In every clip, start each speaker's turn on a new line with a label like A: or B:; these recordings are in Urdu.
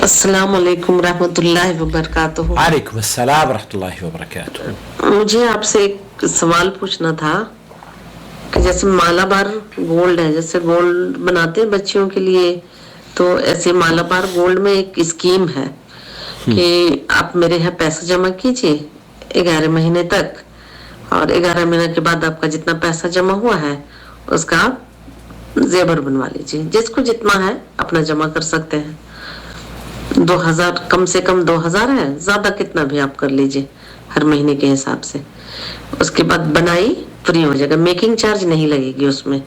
A: السلام علیکم ورحمۃ اللہ وبرکاتہ۔
B: وعلیکم السلام ورحمۃ اللہ وبرکاتہ۔
A: مجھے آپ سے ایک سوال پوچھنا تھا کہ جیسے مالا بار گولڈ ہے، جیسے گولڈ بناتے ہیں بچیوں کے لیے، تو ایسے مالا بار گولڈ میں ایک اسکیم ہے کہ آپ میرے یہاں پیسہ جمع کیجیے 11 مہینے تک، اور 11 مہینے کے بعد آپ کا جتنا پیسہ جمع ہوا ہے اس کا آپ زیور بنوا لیجیے، جس کو جتنا ہے اپنا جمع کر سکتے ہیں۔ 2000 کم سے کم 2000 ہے، زیادہ کتنا بھی آپ کر لیجئے ہر مہینے کے حساب سے۔ اس کے بعد بنائی فری ہو جائے گا، میکنگ چارج نہیں لگے گی اس میں۔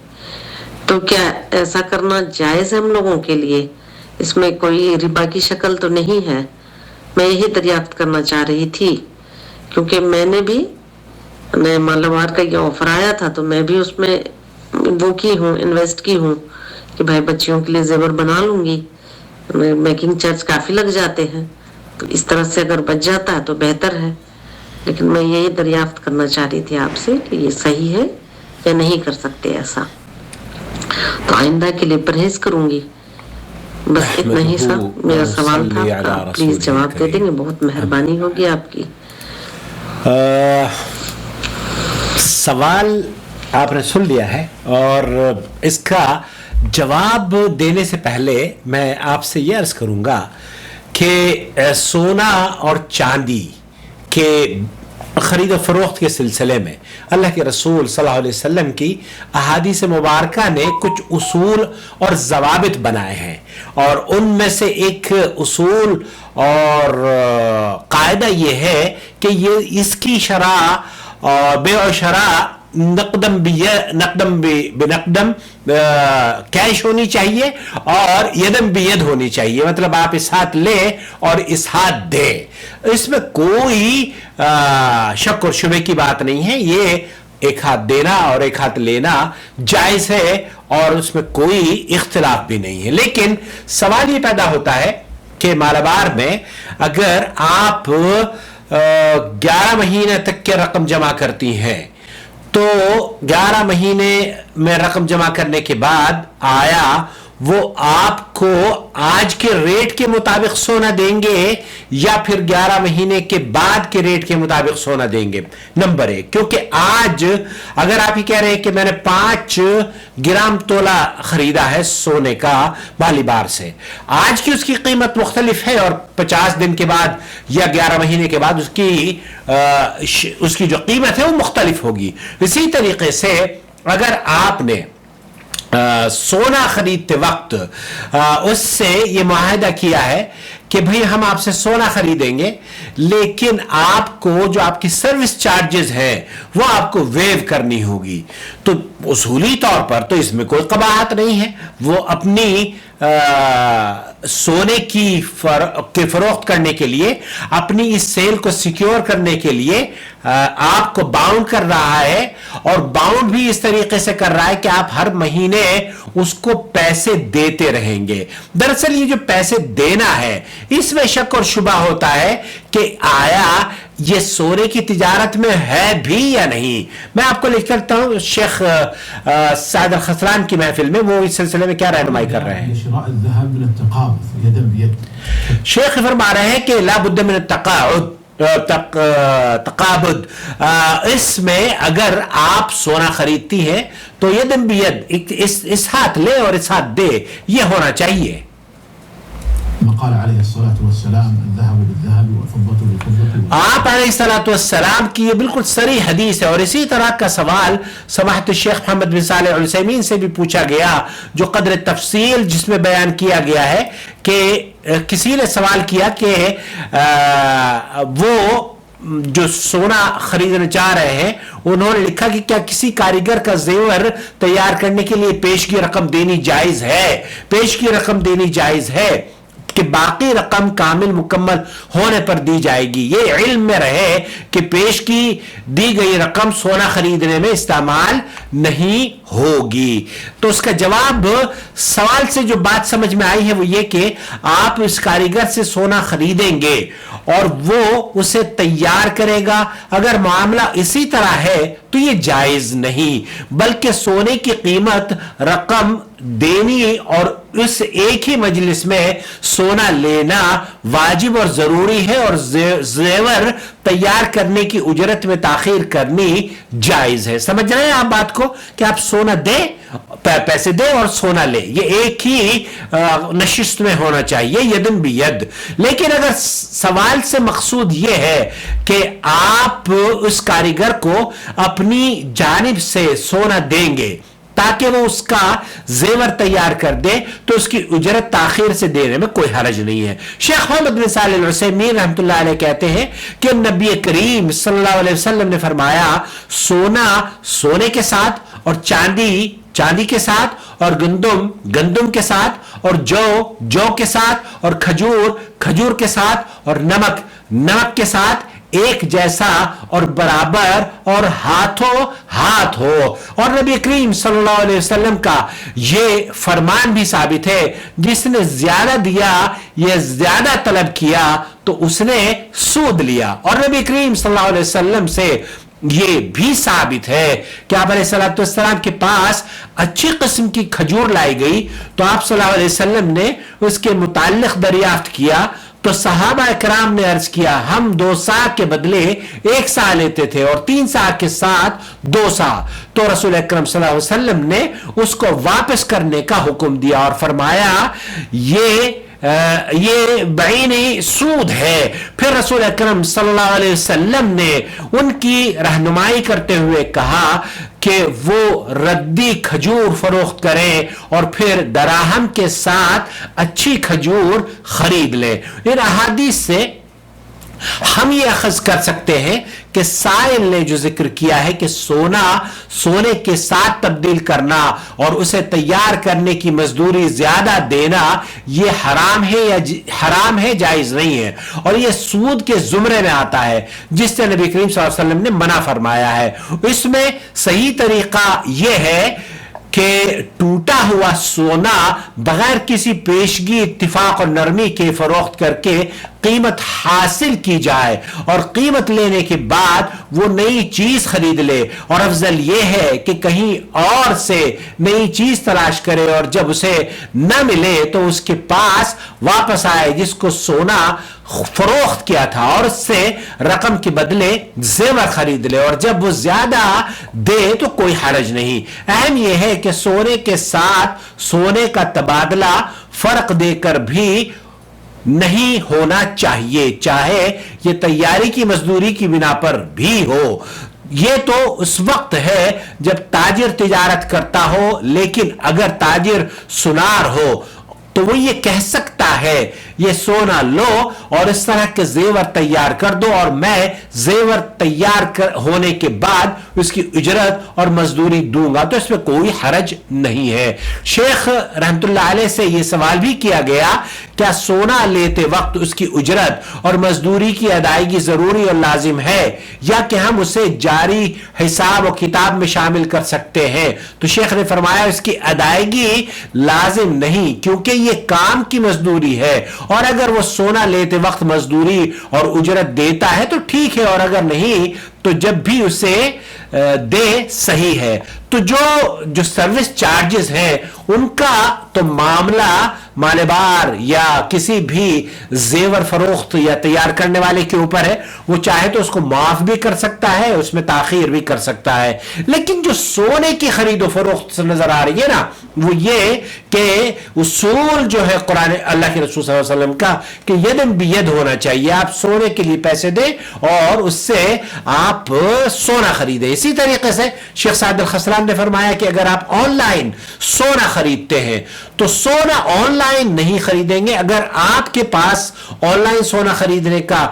A: تو کیا ایسا کرنا جائز ہے ہم لوگوں کے لیے؟ اس میں کوئی ربا کی شکل تو نہیں ہے؟ میں یہی دریافت کرنا چاہ رہی تھی، کیونکہ میں نے بھی مالوار کا یہ آفر آیا تھا تو میں بھی اس میں وہ کی ہوں، انویسٹ کی ہوں کہ بھائی بچیوں کے لیے زیور بنا لوں گی، میکنگ چارج کافی لگ جاتے ہیں، تو اس طرح سے اگر بچ جاتا ہے تو بہتر ہے۔ لیکن میں یہی دریافت کرنا چاہ رہی تھی آپ سے کہ یہ صحیح ہے یا نہیں کر سکتے ایسا، تو آئندہ کے لیے پرہیز کروں گی۔ بس اتنا ہی سا میرا سوال تھا، آپ کا پلیز جواب دے دیں گے، بہت مہربانی ہوگی آپ کی۔
B: سوال آپ نے سن لیا ہے، اور اس کا جواب دینے سے پہلے میں آپ سے یہ عرض کروں گا کہ سونا اور چاندی کے خرید و فروخت کے سلسلے میں اللہ کے رسول صلی اللہ علیہ وسلم کی احادیث مبارکہ نے کچھ اصول اور ضوابط بنائے ہیں، اور ان میں سے ایک اصول اور قاعدہ یہ ہے کہ یہ اس کی شرح اور بیع و شراء نقدم بنقدم کیش ہونی چاہیے اور یدم بید ہونی چاہیے، مطلب آپ اس ہاتھ لیں اور اس ہاتھ دیں، اس میں کوئی شک اور شبے کی بات نہیں ہے۔ یہ ایک ہاتھ دینا اور ایک ہاتھ لینا جائز ہے اور اس میں کوئی اختلاف بھی نہیں ہے۔ لیکن سوال یہ پیدا ہوتا ہے کہ مالابار میں اگر آپ 11 مہینے تک کے رقم جمع کرتی ہیں تو 11 مہینے میں رقم جمع کرنے کے بعد آیا وہ آپ کو آج کے ریٹ کے مطابق سونا دیں گے یا پھر 11 مہینے کے بعد کے ریٹ کے مطابق سونا دیں گے؟ نمبر 1، کیونکہ آج اگر آپ ہی کہہ رہے ہیں کہ میں نے 5 گرام تولہ خریدا ہے سونے کا مالی بار سے، آج کی اس کی قیمت مختلف ہے، اور 50 دن کے بعد یا 11 مہینے کے بعد اس کی جو قیمت ہے وہ مختلف ہوگی۔ اسی طریقے سے اگر آپ نے سونا خریدتے وقت اس سے یہ معاہدہ کیا ہے کہ بھئی ہم آپ سے سونا خریدیں گے، لیکن آپ کو جو آپ کی سروس چارجز ہیں وہ آپ کو ویو کرنی ہوگی، تو اصولی طور پر تو اس میں کوئی قباحت نہیں ہے۔ وہ اپنی سونے کی فروخت کرنے کے لیے، اپنی اس سیل کو سیکیور کرنے کے لیے آپ کو باؤنڈ کر رہا ہے، اور باؤنڈ بھی اس طریقے سے کر رہا ہے کہ آپ ہر مہینے اس کو پیسے دیتے رہیں گے۔ دراصل یہ جو پیسے دینا ہے اس میں شک اور شبہ ہوتا ہے کہ آیا یہ سونے کی تجارت میں ہے بھی یا نہیں۔ میں آپ کو لکھ کرتا ہوں شیخ سعد الخسران کی محفل میں، وہ اس سلسلے میں کیا رہنمائی کر رہے ہیں؟ شیخ فرما رہے ہیں کہ لا بد من التقاعد تقابض، اس میں اگر آپ سونا خریدتی ہیں تو یدم بید، اس ہاتھ لے اور اس ہاتھ دے، یہ ہونا چاہیے۔
C: قال علیہ الصلاۃ والسلام الذهب بالذهب والفضة بالفضة،
B: آپ علیہ الصلاۃ والسلام کی یہ بالکل صریح حدیث ہے۔ اور اسی طرح کا سوال سماحت الشیخ محمد بن صالح العثیمین سے بھی پوچھا گیا، جو قدر تفصیل جس میں بیان کیا گیا ہے کہ کسی نے سوال کیا کہ وہ جو سونا خریدنا چاہ رہے ہیں، انہوں نے لکھا کہ کیا کسی کاریگر کا زیور تیار کرنے کے لیے پیشگی رقم دینی جائز ہے؟ پیشگی رقم دینی جائز ہے کہ باقی رقم کامل مکمل ہونے پر دی جائے گی۔ یہ علم میں رہے کہ پیش کی دی گئی رقم سونا خریدنے میں استعمال نہیں ہوگی. تو اس کا جواب سوال سے جو بات سمجھ میں آئی ہے وہ یہ کہ آپ اس کاریگر سے سونا خریدیں گے اور وہ اسے تیار کرے گا. اگر معاملہ اسی طرح ہے تو یہ جائز نہیں، بلکہ سونے کی قیمت رقم دینی اور اس ایک ہی مجلس میں سونا لینا واجب اور ضروری ہے، اور زیور تیار کرنے کی اجرت میں تاخیر کرنی جائز ہے. سمجھ رہے ہیں آپ بات کو کہ آپ سونا دیں، پیسے دیں اور سونا لے، یہ ایک ہی نشست میں ہونا چاہیے، یدن بید. لیکن اگر سوال سے مقصود یہ ہے کہ آپ اس کاریگر کو اپنی جانب سے سونا دیں گے تاکہ وہ اس کا زیور تیار کر دے، تو اس کی اجرت تاخیر سے دینے میں کوئی حرج نہیں ہے. شیخ محمد بن صالح العثیمین رحمۃ اللہ علیہ کہتے ہیں کہ نبی کریم صلی اللہ علیہ وسلم نے فرمایا سونا سونے کے ساتھ اور چاندی کے ساتھ اور گندم کے ساتھ اور جو کے ساتھ اور کھجور کے ساتھ اور نمک کے ساتھ ایک جیسا اور برابر اور ہاتھوں ہاتھ ہو. اور نبی کریم صلی اللہ علیہ وسلم کا یہ فرمان بھی ثابت ہے، جس نے زیادہ دیا یا زیادہ طلب کیا تو اس نے سود لیا. اور نبی کریم صلی اللہ علیہ وسلم سے یہ بھی ثابت ہے کہ آپ علیہ الصلوۃ والسلام کے پاس اچھی قسم کی کھجور لائی گئی تو آپ صلی اللہ علیہ وسلم نے اس کے متعلق دریافت کیا تو صحابہ اکرام نے عرض کیا ہم 2 سا کے بدلے 1 سا لیتے تھے اور 3 سا کے ساتھ 2 سا. تو رسول اکرم صلی اللہ علیہ وسلم نے اس کو واپس کرنے کا حکم دیا اور فرمایا یہ بعینی سود ہے. پھر رسول اکرم صلی اللہ علیہ وسلم نے ان کی رہنمائی کرتے ہوئے کہا کہ وہ ردی کھجور فروخت کریں اور پھر دراہم کے ساتھ اچھی کھجور خرید لیں. ان احادیث سے ہم یہ اخذ کر سکتے ہیں کہ سائل نے جو ذکر کیا ہے کہ سونے کے ساتھ تبدیل کرنا اور اسے تیار کرنے کی مزدوری زیادہ دینا یہ حرام ہے جائز نہیں ہے، اور یہ سود کے زمرے میں آتا ہے جس سے نبی کریم صلی اللہ علیہ وسلم نے منع فرمایا ہے. اس میں صحیح طریقہ یہ ہے کہ ٹوٹا ہوا سونا بغیر کسی پیشگی اتفاق اور نرمی کے فروخت کر کے قیمت حاصل کی جائے اور قیمت لینے کے بعد وہ نئی چیز خرید لے. اور افضل یہ ہے کہ کہیں اور سے نئی چیز تلاش کرے اور جب اسے نہ ملے تو اس کے پاس واپس آئے جس کو سونا فروخت کیا تھا اور اس سے رقم کے بدلے زیور خرید لے، اور جب وہ زیادہ دے تو کوئی حرج نہیں. اہم یہ ہے کہ سونے کے ساتھ سونے کا تبادلہ فرق دے کر بھی نہیں ہونا چاہیے، چاہے یہ تیاری کی مزدوری کی بنا پر بھی ہو. یہ تو اس وقت ہے جب تاجر تجارت کرتا ہو، لیکن اگر تاجر سنار ہو تو وہ یہ کہہ سکتا ہے یہ سونا لو اور اس طرح کے زیور تیار کر دو اور میں زیور تیار ہونے کے بعد اس کی اجرت اور مزدوری دوں گا، تو اس میں کوئی حرج نہیں ہے. شیخ رحمت اللہ علیہ سے یہ سوال بھی کیا گیا کیا سونا لیتے وقت اس کی اجرت اور مزدوری کی ادائیگی ضروری اور لازم ہے یا کہ ہم اسے جاری حساب و کتاب میں شامل کر سکتے ہیں؟ تو شیخ نے فرمایا اس کی ادائیگی لازم نہیں، کیونکہ یہ کام کی مزدوری ہے، اور اگر وہ سونا لیتے وقت مزدوری اور اجرت دیتا ہے تو ٹھیک ہے، اور اگر نہیں تو جب بھی اسے دے صحیح ہے. تو جو سروس چارجز ہیں ان کا تو معاملہ مالبار یا کسی بھی زیور فروخت یا تیار کرنے والے کے اوپر ہے، وہ چاہے تو اس کو معاف بھی کر سکتا ہے، اس میں تاخیر بھی کر سکتا ہے. لیکن جو سونے کی خرید و فروخت سے نظر آ رہی ہے نا وہ یہ کہ اصول جو ہے قرآن اللہ کے رسول صلی اللہ علیہ وسلم کا کہ یدن بید ہونا چاہیے، آپ سونے کے لیے پیسے دیں اور اس سے آپ سونا خریدیں. اسی طریقے سے شیخ سعد الخسران نے فرمایا کہ اگر آپ آن لائن سونا خریدتے ہیں تو سونا آن لائن نہیں خریدیں گے. اگر آپ کے پاس آن لائن سونا خریدنے کا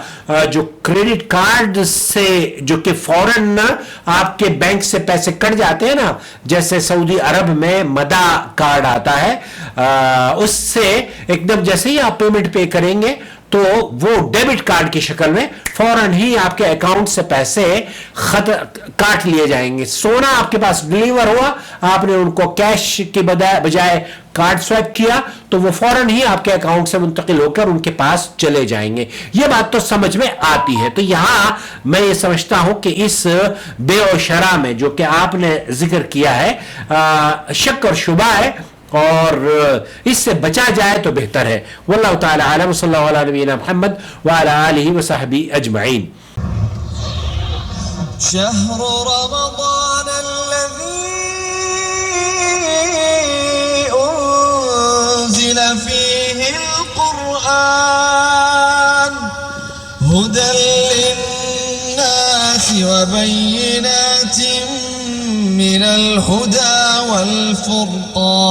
B: جو کریڈٹ کارڈ سے جو کہ فوراً آپ کے بینک سے پیسے کٹ جاتے ہیں نا، جیسے سعودی عرب میں مدا کارڈ آتا ہے، اس سے ایک دم جیسے ہی آپ پیمنٹ پے کریں گے تو وہ ڈیبٹ کارڈ کی شکل میں فوراً ہی آپ کے اکاؤنٹ سے پیسے کاٹ لیے جائیں گے. سونا آپ کے پاس ڈلیور ہوا, آپ نے ان کو کیش کے بجائے کارڈ سوائپ کیا, تو وہ فوراً ہی آپ کے اکاؤنٹ سے منتقل ہو کر ان کے پاس چلے جائیں گے. یہ بات تو سمجھ میں آتی ہے. تو یہاں میں یہ سمجھتا ہوں کہ اس بے و شرع میں جو کہ آپ نے ذکر کیا ہے شک اور شبہ ہے, اور اس سے بچا جائے تو بہتر ہے. واللہ تعالی عالم. صلی اللہ علیہ نبینا محمد وعلی آلہ وصحبہ اجمعین.
D: شهر رمضان الذي أنزل فيه القرآن هدى للناس وبينات من الهدى والفرقان